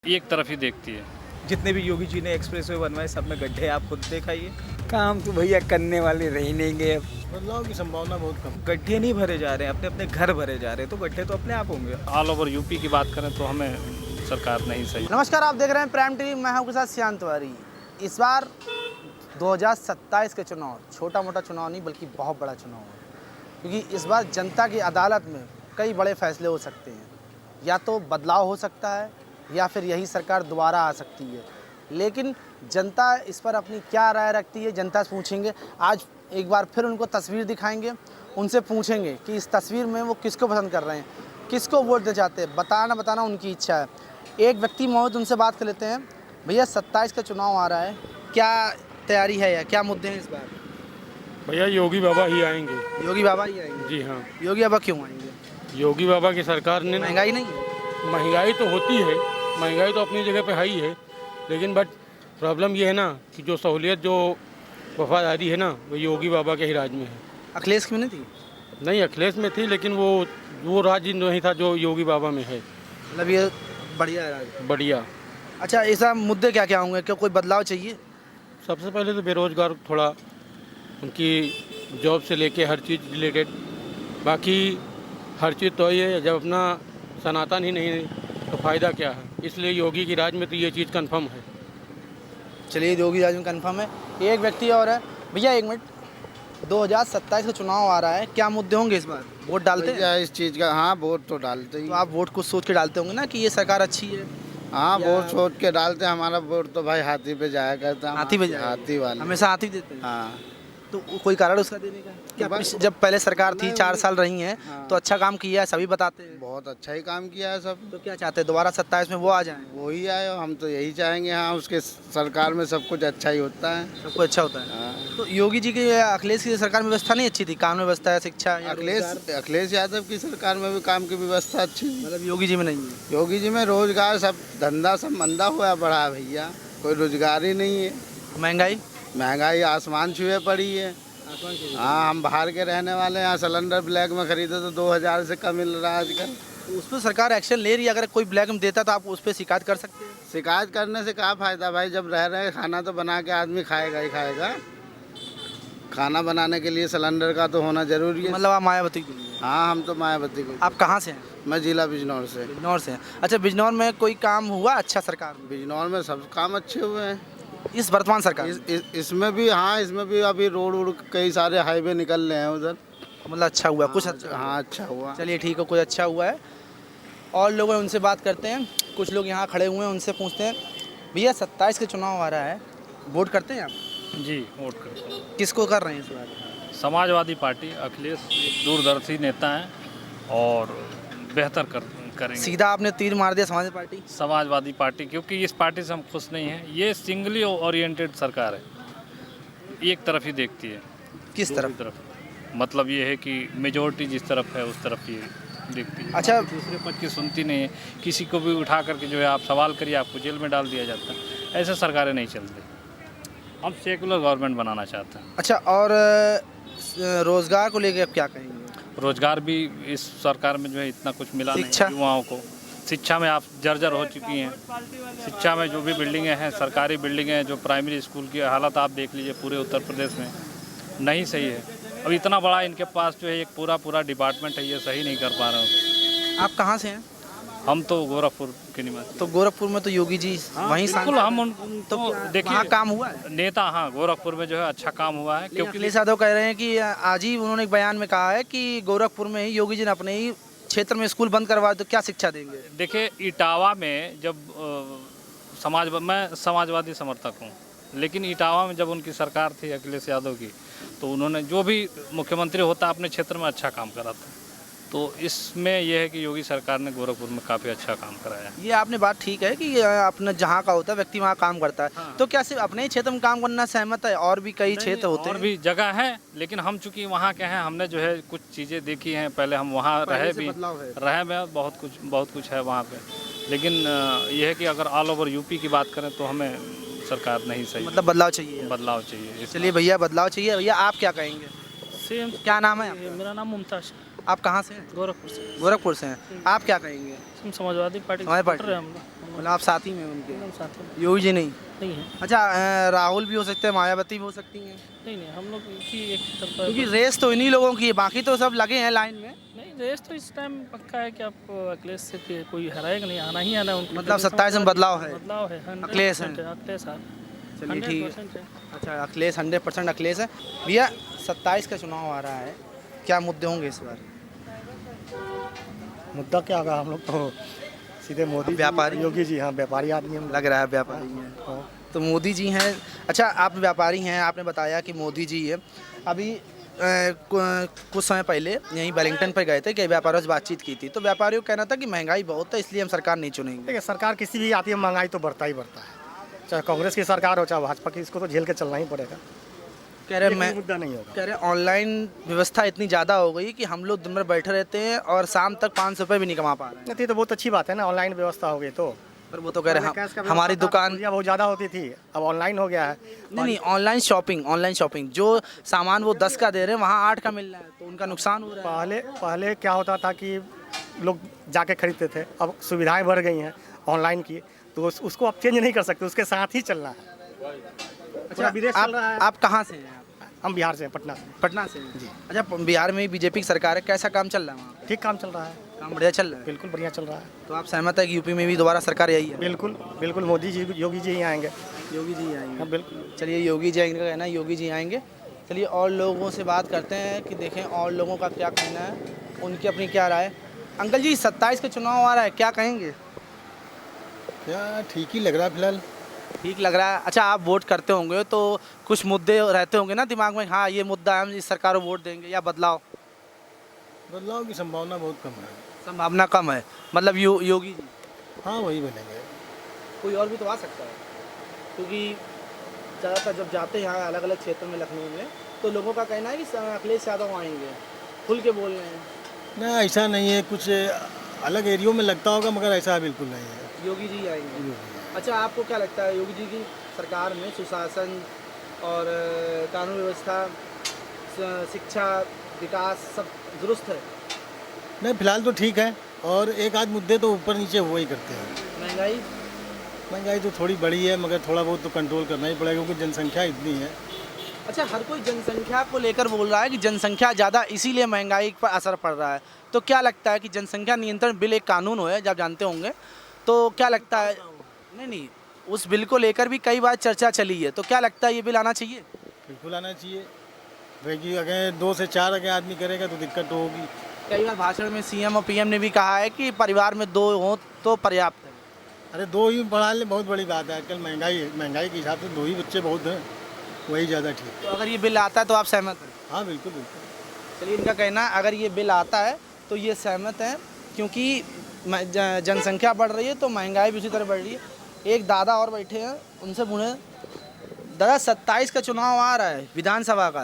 एक तरफ ही देखती है। जितने भी योगी जी ने एक्सप्रेसवे बनवाए सब में गड्ढे आप खुद दिखाइए। काम तो भैया करने वाले रह ही नहीं गए अब। बदलाव की संभावना बहुत कम। गड्ढे नहीं भरे जा रहे हैं, अपने अपने घर भरे जा रहे हैं, तो गड्ढे तो अपने आप होंगे। ऑल ओवर यूपी की बात करें तो हमें सरकार नहीं सही। नमस्कार, आप देख रहे हैं प्राइम टीवी। मैं हूं आपके साथ शांत तिवारी। इस बार 2027 के चुनाव छोटा मोटा चुनाव नहीं बल्कि बहुत बड़ा चुनाव है, क्योंकि इस बार जनता की अदालत में कई बड़े फैसले हो सकते हैं। या तो बदलाव हो सकता है या फिर यही सरकार दोबारा आ सकती है। लेकिन जनता इस पर अपनी क्या राय रखती है, जनता से पूछेंगे। आज एक बार फिर उनको तस्वीर दिखाएंगे, उनसे पूछेंगे कि इस तस्वीर में वो किसको पसंद कर रहे हैं, किसको वोट देना चाहते हैं। बताना उनकी इच्छा है। एक व्यक्ति मौजूद, उनसे बात कर लेते हैं। भैया 27 का चुनाव आ रहा है, क्या तैयारी है या क्या मुद्दे हैं इस बार? भैया योगी बाबा ही आएंगे। योगी बाबा ही आएंगे? जी हाँ, योगी बाबा क्यों आएंगे? योगी बाबा की सरकार ने महंगाई नहीं है? महंगाई तो होती है, महंगाई तो अपनी जगह पे है ही है, लेकिन बट प्रॉब्लम ये है ना कि जो सहूलियत, जो वफादारी है ना, वो योगी बाबा के ही राज में है। अखिलेश की में नहीं थी? नहीं, अखिलेश में थी, लेकिन वो राज नहीं था जो योगी बाबा में है। मतलब ये बढ़िया है राज। बढ़िया। अच्छा, ऐसा मुद्दे क्या क्या होंगे? क्या कोई बदलाव चाहिए? सबसे पहले तो बेरोजगार, थोड़ा उनकी जॉब से लेके हर चीज़ रिलेटेड, बाकी हर चीज़ तो ये है, जब अपना सनातन ही नहीं तो फ़ायदा क्या है। इसलिए योगी की राज में तो ये चीज़ कंफर्म है। चलिए, योगी राज में कंफर्म है। एक व्यक्ति और है। भैया एक मिनट, 2027 का चुनाव आ रहा है, क्या मुद्दे होंगे इस बार? वोट डालते हैं? इस चीज़ का हाँ, वोट तो डालते ही। तो आप वोट कुछ सोच के डालते होंगे ना कि ये सरकार अच्छी है? हाँ, वोट सोच के डालते हैं। हमारा वोट तो भाई हाथी पे जाया करता है। हाथी पे जाए? हाथी वाले हमेशा हाथी देते हैं? हाँ। तो कोई कारण उसका देने का क्या? जब पहले सरकार थी, 4 साल रही है, तो अच्छा काम किया है, सभी बताते हैं। बहुत अच्छा ही काम किया है सब। तो क्या चाहते हैं, दोबारा 27 में वो आ जाएं? वो ही आए, हम तो यही चाहेंगे। हाँ, उसके सरकार में सब कुछ अच्छा ही होता है। सब कुछ अच्छा होता है। हाँ। तो योगी जी की, अखिलेश की सरकार में व्यवस्था नहीं अच्छी थी? कानून व्यवस्था, शिक्षा या रोजगार? अखिलेश यादव की सरकार में भी काम की व्यवस्था अच्छी थी। मतलब योगी जी में नहीं है? योगी जी में रोजगार, सब धंधा सब मंदा हुआ पड़ा है भैया, कोई रोजगार ही नहीं है। महंगाई आसमान छुए पड़ी है। हाँ, हम बाहर के रहने वाले हैं। यहाँ सिलेंडर ब्लैक में खरीदे तो 2000 से कम मिल रहा है आजकल। तो उस पर सरकार एक्शन ले रही है। अगर कोई ब्लैक में देता तो आप उस पर शिकायत कर सकते हैं? शिकायत करने से क्या फ़ायदा भाई, जब रह रहे खाना तो बना के आदमी खाएगा ही खाएगा। खाना बनाने के लिए सिलेंडर का तो होना जरूरी है। मतलब आप मायावती के लिए? हाँ, हम तो मायावती को। आप कहाँ से हैं? मैं जिला बिजनौर से। बिजनौर से हैं? अच्छा, बिजनौर में कोई काम हुआ अच्छा सरकार में? बिजनौर में सब काम अच्छे हुए हैं इस वर्तमान सरकार? इसमें भी। हाँ, इसमें भी अभी रोड कई सारे हाईवे निकल रहे हैं उधर। मतलब अच्छा हुआ? कुछ अच्छा? हाँ, अच्छा हुआ। चलिए ठीक है, कुछ अच्छा हुआ है। और लोग हैं, उनसे बात करते हैं। कुछ लोग यहाँ खड़े हुए हैं, उनसे पूछते हैं। भैया 27 के चुनाव आ रहा है, वोट करते हैं आप? जी, वोट करते हैं। किसको कर रहे हैं इस बार? समाजवादी पार्टी, अखिलेश एक दूरदर्शी नेता हैं और बेहतर करेंगे। सीधा आपने तीर मार दिया समाजवादी पार्टी? समाजवादी पार्टी, क्योंकि इस पार्टी से हम खुश नहीं हैं। ये सिंगली ओरिएंटेड सरकार है, एक तरफ ही देखती है। किस तरफ? मतलब ये है कि मेजोरिटी जिस तरफ है उस तरफ ही देखती है। अच्छा। दूसरे पक्ष की सुनती नहीं है। किसी को भी उठा करके जो है आप सवाल करिए, आपको जेल में डाल दिया जाता है। ऐसे सरकारें नहीं चलती। हम सेकुलर गवर्नमेंट बनाना चाहते हैं। अच्छा, और रोजगार को लेकर आप क्या कहेंगे? रोजगार भी इस सरकार में जो है इतना कुछ मिला नहीं शिक्षा? युवाओं को। शिक्षा में आप जर्जर हो चुकी हैं। शिक्षा में जो भी बिल्डिंगें हैं, सरकारी बिल्डिंगें हैं, जो प्राइमरी स्कूल की हालत आप देख लीजिए पूरे उत्तर प्रदेश में नहीं सही है। अब इतना बड़ा इनके पास जो है एक पूरा डिपार्टमेंट है, ये सही नहीं कर पा रहे हैं। आप कहाँ से हैं? हम तो गोरखपुर के निवासी। तो गोरखपुर में तो योगी जी वहीं बिल्कुल, हम तो देखिए वहाँ काम हुआ है? नेता, हाँ, गोरखपुर में जो है अच्छा काम हुआ है। क्योंकि अखिलेश यादव कह रहे हैं कि आज ही उन्होंने एक बयान में कहा है कि गोरखपुर में ही योगी जी ने अपने ही क्षेत्र में स्कूल बंद करवा, तो क्या शिक्षा देंगे? देखिए, इटावा में जब मैं समाजवादी समर्थक हूँ, लेकिन इटावा में जब उनकी सरकार थी अखिलेश यादव की, तो उन्होंने जो भी मुख्यमंत्री होता अपने क्षेत्र में अच्छा काम करा था। तो इसमें यह है कि योगी सरकार ने गोरखपुर में काफ़ी अच्छा काम कराया। ये आपने बात ठीक है कि अपने जहाँ का होता है व्यक्ति वहाँ काम करता है। हाँ। तो क्या सिर्फ अपने ही क्षेत्र में काम करना सहमत है? और भी कई क्षेत्र होते हैं, और भी जगह है, लेकिन हम चूँकि वहाँ के हैं, हमने जो है कुछ चीज़ें देखी हैं। पहले हम वहाँ रहे में बहुत कुछ है वहाँ पे। लेकिन यह है कि अगर ऑल ओवर यूपी की बात करें तो हमें सरकार नहीं सही। मतलब बदलाव चाहिए? बदलाव चाहिए। चलिए भैया, बदलाव चाहिए। भैया आप क्या कहेंगे? सेम। क्या नाम है? मेरा नाम मुमताज। आप कहाँ से हैं? गोरखपुर से। गोरखपुर से हैं। आप क्या कहेंगे? हम समाजवादी पार्टी हमारी पार्टी? मतलब आप साथी में उनके? एकदम साथ में योगी जी नहीं? नहीं है। अच्छा राहुल भी हो सकते हैं, मायावती भी हो सकती हैं, नहीं नहीं, हम लोग की एक तरफा क्योंकि रेस तो इन्हीं लोगों की है, बाकी तो सब लगे हैं लाइन में। नहीं, रेस तो इस टाइम पक्का है कि आपको अखिलेश से कोई हराएगा नहीं, आना ही आना है उनको। मतलब 27 में बदलाव है? बदलाव है, अखिलेश है? 100% अखिलेश है, चलिए ठीक है। 100% है। अच्छा अखिलेश 100% अखिलेश है। भैया 27 का चुनाव आ रहा है, क्या मुद्दे होंगे इस बार? मुद्दा क्या होगा, हम लोग तो सीधे मोदी व्यापारी? योगी जी, हाँ व्यापारी आदमी हम लग रहा है व्यापारी हैं, तो मोदी जी हैं। अच्छा आप व्यापारी हैं, आपने बताया कि मोदी जी है। अभी कुछ समय पहले यहीं वेलिंगटन पर गए थे कि व्यापारियों से बातचीत की थी, तो व्यापारियों का कहना था कि महंगाई बहुत है इसलिए हम सरकार नहीं चुनेंगे। देखिए सरकार किसी भी आती है महंगाई तो बढ़ता ही बढ़ता है, चाहे कांग्रेस की सरकार हो चाहे भाजपा की, इसको तो झेल के चलना ही पड़ेगा। कह रहे ये मैं कोई मुद्दा नहीं होगा। कह रहे ऑनलाइन व्यवस्था इतनी ज़्यादा हो गई कि हम लोग दिन भर बैठे रहते हैं और शाम तक 500 रुपये भी नहीं कमा पा रहे हैं। नहीं तो बहुत अच्छी बात है ना, ऑनलाइन व्यवस्था हो गई तो। पर वो तो कह रहे कैश का हैं हमारी व्यवस्था था, दुकान दूरियां बहुत ज़्यादा होती थी, अब ऑनलाइन हो गया है। नहीं ऑनलाइन शॉपिंग जो सामान वो 10 का दे रहे हैं वहाँ 8 का मिल रहा है, तो उनका नुकसान हो रहा है। पहले क्या होता था कि लोग जाके खरीदते थे, अब सुविधाएं बढ़ गई हैं ऑनलाइन की, तो उसको आप चेंज नहीं कर सकते, उसके साथ ही चलना है। अच्छा विदेश चल रहा है। आप कहाँ से हैं? हम बिहार से हैं, पटना से। पटना से जी। अच्छा बिहार में बीजेपी की सरकार है, कैसा काम चल रहा है वहाँ पे? ठीक काम चल रहा है, काम बढ़िया चल रहा है? बिल्कुल बढ़िया चल रहा है। तो आप सहमत है कि यूपी में भी दोबारा सरकार यही है? बिल्कुल बिल्कुल, मोदी जी योगी जी ही आएंगे। योगी जी आएंगे? हाँ बिल्कुल। चलिए योगी जी आएंगे, कहना है योगी जी आएंगे। चलिए और लोगों से बात करते हैं कि देखें और लोगों का क्या कहना है, उनकी अपनी क्या राय है। अंकल जी 27 का चुनाव आ रहा है, क्या कहेंगे? क्या ठीक ही लग रहा है फिलहाल। ठीक लग रहा है। अच्छा आप वोट करते होंगे तो कुछ मुद्दे रहते होंगे ना दिमाग में, हाँ ये मुद्दा है हम इस सरकार को वोट देंगे, या बदलाव? बदलाव की संभावना बहुत कम है। संभावना कम है, मतलब योगी जी? हाँ वही बनेंगे। कोई और भी तो आ सकता है, क्योंकि ज़्यादातर जब जाते हैं यहाँ अलग अलग क्षेत्र में लखनऊ में, तो लोगों का कहना है कि अखिलेश यादव आएंगे, खुल के बोल रहे हैं। ना ऐसा नहीं है, कुछ अलग एरियो में लगता होगा मगर ऐसा बिल्कुल नहीं है। योगी जी आएंगे? अच्छा आपको क्या लगता है योगी जी की सरकार में सुशासन और कानून व्यवस्था, शिक्षा, विकास सब दुरुस्त है? नहीं फिलहाल तो ठीक है, और एक आध मुद्दे तो ऊपर नीचे हुआ ही करते हैं। महंगाई तो थोड़ी बड़ी है, मगर थोड़ा बहुत तो कंट्रोल करना ही पड़ेगा क्योंकि जनसंख्या इतनी है। अच्छा हर कोई जनसंख्या को लेकर बोल रहा है कि जनसंख्या ज़्यादा इसीलिए महंगाई पर असर पड़ रहा है, तो क्या लगता है कि जनसंख्या नियंत्रण बिल एक कानून हो है, जब जानते होंगे, तो क्या लगता है? नहीं उस बिल को लेकर भी कई बार चर्चा चली है, तो क्या लगता है ये बिल आना चाहिए? बिल्कुल आना चाहिए, क्योंकि अगर 2 से 4 अगर आदमी करेगा तो दिक्कत तो होगी। कई बार भाषण में सीएम और पीएम ने भी कहा है कि परिवार में 2 हों तो पर्याप्त है। अरे 2 ही बढ़ा ले बहुत बड़ी बात है, आजकल महंगाई के हिसाब से 2 ही बच्चे बहुत हैं, वही ज़्यादा ठीक है। तो अगर ये बिल आता है तो आप सहमत हैं? हाँ बिल्कुल बिल्कुल। चलिए इनका कहना है अगर ये बिल आता है तो ये सहमत हैं, क्योंकि जनसंख्या बढ़ रही है तो महंगाई भी उसी तरह बढ़ रही है। एक दादा और बैठे हैं, उनसे पूछे दादा 27 का चुनाव आ रहा है विधानसभा का,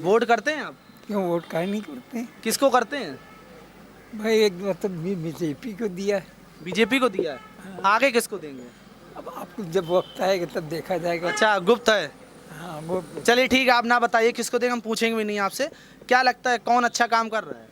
वोट करते हैं आप? क्यों वोट काहे नहीं करते? किसको करते हैं? भाई एक मतलब बीजेपी को दिया, बीजेपी को दिया है, आगे किसको देंगे? अब आपको जब वक्त आएगा तब देखा जाएगा। अच्छा गुप्त है? हाँ वो चलिए ठीक है, आप ना बताइए किसको देंगे, हम पूछेंगे भी नहीं आपसे। क्या लगता है कौन अच्छा काम कर रहा है?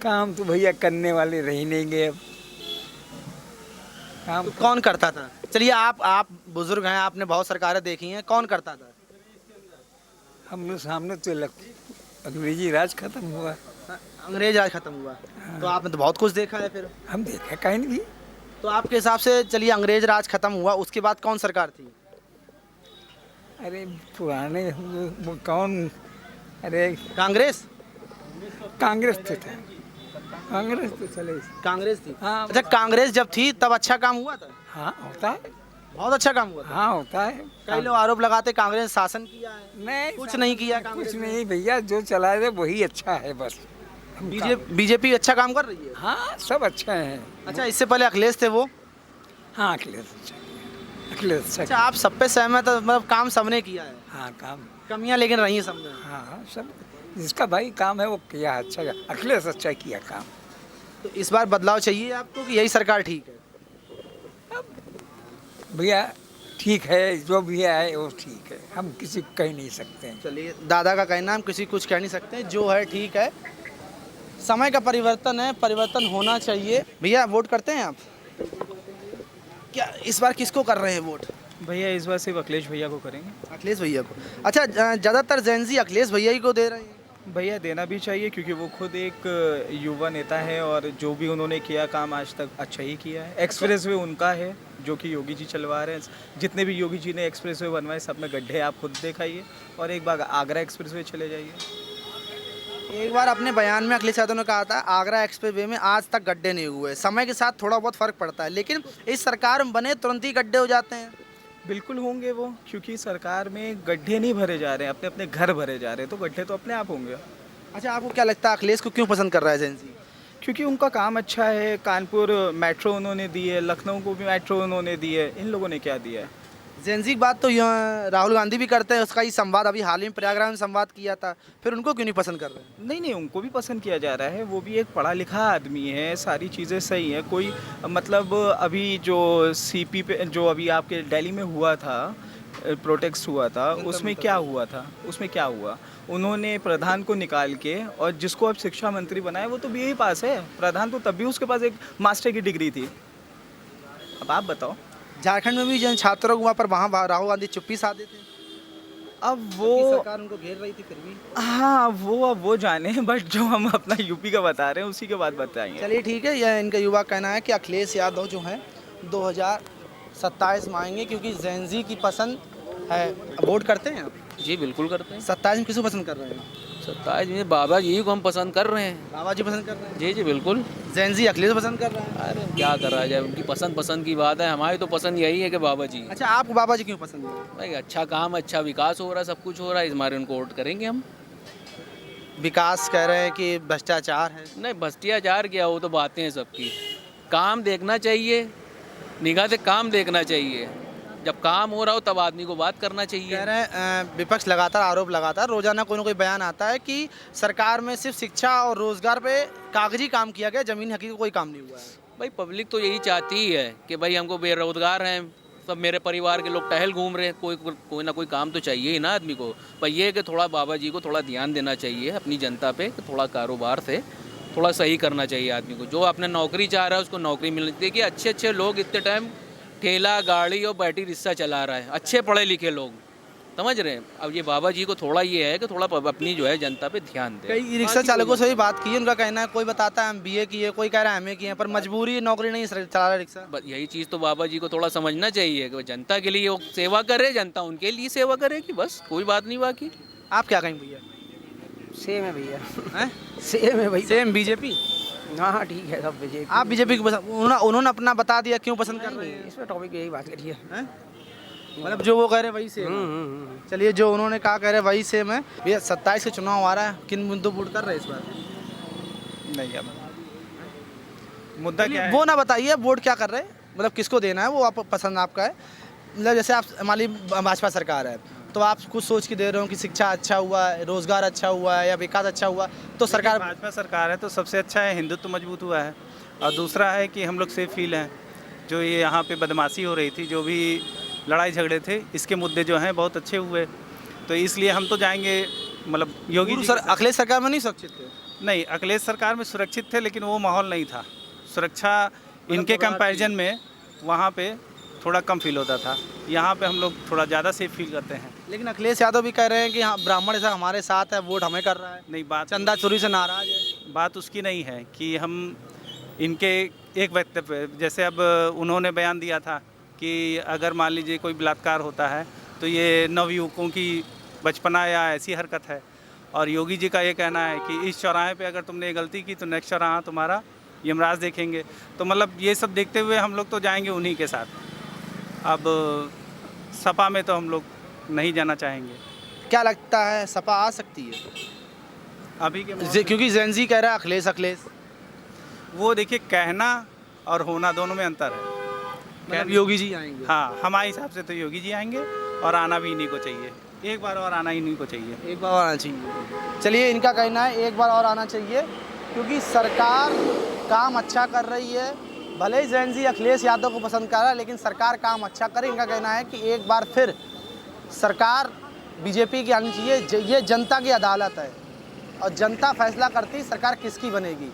काम तो भैया करने वाले रह ही नहीं गए अब। काम तो कौन करता था? चलिए आप बुजुर्ग हैं, आपने बहुत सरकारें देखी हैं, कौन करता था? हम लोग सामने तो अंग्रेजी राज खत्म हुआ, अंग्रेज राज खत्म हुआ, तो आपने तो बहुत कुछ देखा है फिर। हम देखा कहीं नहीं। तो आपके हिसाब से चलिए अंग्रेज राज खत्म हुआ, उसके बाद कौन सरकार थी? अरे पुराने वो कौन, अरे कांग्रेस? कांग्रेस तो था, कांग्रेस तो चले। कांग्रेस थी? हाँ। अच्छा कांग्रेस जब थी तब अच्छा काम हुआ था? हाँ होता है, बहुत अच्छा काम हुआ था? हाँ होता है। कई लोग आरोप लगाते कांग्रेस ने शासन किया है, नहीं कुछ नहीं किया कांग्रेस कुछ ने। नहीं भैया, जो चला रहे वही अच्छा है बस। बीजेपी अच्छा काम कर रही है? हाँ सब अच्छा है। अच्छा इससे पहले अखिलेश थे वो? हाँ अखिलेश अच्छा किया, अखिलेश अच्छा अच्छा आप सब पे सहमत है, मतलब काम सबने किया है, किया। हाँ काम, कमियां लेकिन रही हैं सब में? हाँ सब जिसका भाई काम है वो किया अच्छा, अखिलेश अच्छा किया काम। तो इस बार बदलाव चाहिए आपको कि यही सरकार ठीक है? भैया ठीक है, जो भी है वो ठीक है, हम किसी को कह नहीं सकते हैं। चलिए दादा का कहना हम किसी कुछ कह नहीं सकते, जो है ठीक है। समय का परिवर्तन है, परिवर्तन होना चाहिए। भैया वोट करते हैं आप? क्या इस बार किसको कर रहे हैं वोट? भैया इस बार सिर्फ अखिलेश भैया को करेंगे। अखिलेश भैया को। अच्छा, ज़्यादातर जेंजी अखिलेश भैया ही को दे रहे हैं। भैया देना भी चाहिए क्योंकि वो खुद एक युवा नेता है और जो भी उन्होंने किया काम आज तक अच्छा ही किया है। एक्सप्रेस वे उनका है जो कि योगी जी चलवा रहे हैं। जितने भी योगी जी ने एक्सप्रेस वे बनवाए सब में गड्ढे आप खुद दिखाइए और एक बार आगरा एक्सप्रेस वे चले जाइए। एक बार अपने बयान में अखिलेश यादव ने कहा था आगरा एक्सप्रेस वे में आज तक गड्ढे नहीं हुए। समय के साथ थोड़ा बहुत फ़र्क पड़ता है, लेकिन इस सरकार में बने तुरंत ही गड्ढे हो जाते हैं। बिल्कुल होंगे वो, क्योंकि सरकार में गड्ढे नहीं भरे जा रहे हैं, अपने अपने घर भरे जा रहे हैं, तो गड्ढे तो अपने आप होंगे। अच्छा, आपको क्या लगता है अखिलेश को क्यों पसंद कर रहा है जेंजी? क्योंकि उनका काम अच्छा है। कानपुर मेट्रो उन्होंने दी है, लखनऊ को भी मेट्रो उन्होंने दी है, इन लोगों ने क्या दिया है? जेंजी की बात तो राहुल गांधी भी करते हैं, उसका ही संवाद अभी हाल ही में प्रयागराज में संवाद किया था, फिर उनको क्यों नहीं पसंद कर रहे हैं? नहीं, उनको भी पसंद किया जा रहा है। वो भी एक पढ़ा लिखा आदमी है, सारी चीज़ें सही हैं। कोई मतलब अभी जो सीपी पे जो अभी आपके दिल्ली में हुआ था, प्रोटेस्ट हुआ था, उसमें क्या हुआ था? उसमें क्या हुआ? उन्होंने प्रधान को निकाल के और जिसको अब शिक्षा मंत्री बनाया वो तो बीए पास है। प्रधान तो तब भी उसके पास एक मास्टर की डिग्री थी। अब आप बताओ। झारखंड में भी जिन छात्रों को वहाँ राहुल गांधी चुप्पी साधे थे। अब वो सरकार उनको घेर रही थी फिर भी। हाँ, वो जाने, बट जो हम अपना यूपी का बता रहे हैं उसी के बाद बताएंगे। चलिए ठीक है, यह इनका युवा कहना है कि अखिलेश यादव जो हैं 2027 में आएंगे क्योंकि जेंजी की पसंद है। वोट करते हैं आप? जी बिल्कुल करते हैं। 27 में किसको पसंद कर रहे हैं? 27 में बाबा जी को हम पसंद कर रहे हैं। बाबा जी पसंद कर रहे हैं? जी जी बिल्कुल। जेंजी अखिलेश पसंद कर रहे हैं? अरे क्या कर रहा है, जब उनकी पसंद की बात है। हमारी तो पसंद यही है कि बाबा जी। अच्छा, आपको बाबा जी क्यों पसंद है? भाई अच्छा काम, अच्छा विकास हो रहा है, सब कुछ हो रहा है, इस मारे उनको वोट करेंगे हम। विकास कह रहे हैं कि भ्रष्टाचार है। नहीं, भ्रष्टाचार क्या, वो तो बातें हैं सबकी। काम देखना चाहिए, निगाह से काम देखना चाहिए। जब काम हो रहा हो तब आदमी को बात करना चाहिए। कह रहे हैं विपक्ष लगातार आरोप लगाता है, रोजाना कोई ना कोई बयान आता है कि सरकार में सिर्फ शिक्षा और रोजगार पे कागजी काम किया गया, जमीन हकीकत कोई काम नहीं हुआ है। भाई पब्लिक तो यही चाहती ही है कि भाई हमको बेरोजगार हैं, सब मेरे परिवार के लोग टहल घूम रहे हैं, कोई ना कोई काम तो चाहिए ही ना आदमी को। पर ये है कि थोड़ा बाबा जी को थोड़ा ध्यान देना चाहिए अपनी जनता पे, कि थोड़ा कारोबार से थोड़ा सही करना चाहिए आदमी को। जो अपने नौकरी चाह रहा है उसको नौकरी मिलनी चाहिए। देखिए अच्छे लोग इतने टाइम ठेला गाड़ी और बैटरी रिक्शा चला रहा है, अच्छे पढ़े लिखे लोग, समझ रहे हैं। अब ये बाबा जी को थोड़ा ये है कि थोड़ा अपनी जो है जनता पे ध्यान दे। कई रिक्शा चालकों से भी बात की है, उनका कहना है कोई बताता है हम बीए किए, कोई कह रहा है एमए किए, पर मजबूरी नौकरी नहीं चला रहा रिक्शा। यही चीज़ तो बाबा जी को थोड़ा समझना चाहिए कि जनता के लिए वो सेवा करे, जनता उनके लिए सेवा करेगी, बस कोई बात नहीं। बाकी आप क्या कहेंगे भैया? सेम है भैया, हैं? सेम है भैया। Same BJP? हाँ ठीक है, सब बीजेपी। आप बीजेपी को पसंद, उन्होंने अपना बता दिया क्यों पसंद कर रहे हैं? इसमें टॉपिक यही बात करिए। मतलब जो वो कह रहे हैं वही सेम है। चलिए, जो उन्होंने कहा कह रहे हैं वही सेम है। भैया 27 के चुनाव आ रहा है, किन मुद्दों वोट कर रहे हैं इस बार? नहीं, अब मुद्दा क्या है? वो ना बताइए वोट क्या कर रहे हैं, मतलब किसको देना है, वो आप पसंद आपका है। मतलब जैसे आप हमारी भाजपा सरकार है तो आप कुछ सोच के दे रहे हो कि शिक्षा अच्छा हुआ है, रोजगार अच्छा हुआ है या विकास अच्छा हुआ, तो सरकार भाजपा सरकार है तो सबसे अच्छा है, हिंदुत्व मजबूत हुआ है। और दूसरा है कि हम लोग सेफ फील हैं। जो ये यहाँ पे बदमाशी हो रही थी, जो भी लड़ाई झगड़े थे, इसके मुद्दे जो हैं बहुत अच्छे हुए, तो इसलिए हम तो जाएंगे। मतलब योगी जी अखिलेश सरकार में नहीं सुरक्षित थे? नहीं, अखिलेश सरकार में सुरक्षित थे, लेकिन वो माहौल नहीं था। सुरक्षा इनके कंपैरिजन में वहाँ पे थोड़ा कम फील होता था, यहाँ पे हम लोग थोड़ा ज़्यादा सेफ फील करते हैं। लेकिन अखिलेश यादव भी कह रहे हैं कि हाँ ब्राह्मण ऐसा हमारे साथ है, वोट हमें कर रहा है। नहीं, बात चंदा चोरी से नाराज है। बात उसकी नहीं है कि हम इनके एक वक्तव्य, जैसे अब उन्होंने बयान दिया था कि अगर मान लीजिए कोई बलात्कार होता है तो ये नवयुवकों की बचपना या ऐसी हरकत है। और योगी जी का ये कहना है कि इस चौराहे पे अगर तुमने गलती की तो नेक्स्ट चौराहा तुम्हारा यमराज देखेंगे। तो मतलब ये सब देखते हुए हम लोग तो जाएंगे उन्हीं के साथ। अब सपा में तो हम लोग नहीं जाना चाहेंगे। क्या लगता है सपा आ सकती है अभी के क्योंकि जेंजी कह रहा है अखिलेश? वो देखिए, कहना और होना दोनों में अंतर है। मतलब योगी जी आएंगे? हाँ, हमारे हिसाब से तो योगी जी आएंगे और आना भी इन्हीं को चाहिए। एक बार और आना इन्हीं को चाहिए। एक बार और आना चाहिए। चलिए, इनका कहना है एक बार और आना चाहिए क्योंकि सरकार काम अच्छा कर रही है। भले ही जेंजी अखिलेश यादव को पसंद कर रहा है, लेकिन सरकार काम अच्छा करे। इनका कहना है कि एक बार फिर सरकार बीजेपी की आनी चाहिए। ये जनता की अदालत है। और जनता फैसला करती सरकार किसकी बनेगी।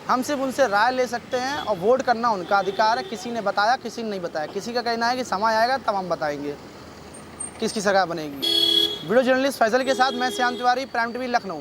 हम सिर्फ उनसे राय ले सकते हैं और वोट करना उनका अधिकार है। किसी ने बताया, किसी ने नहीं बताया। किसी का कहना है कि समय आएगा तब हम बताएंगे किसकी सरकार बनेगी। वीडियो जर्नलिस्ट फैसल के साथ मैं श्याम तिवारी, प्राइम टीवी लखनऊ।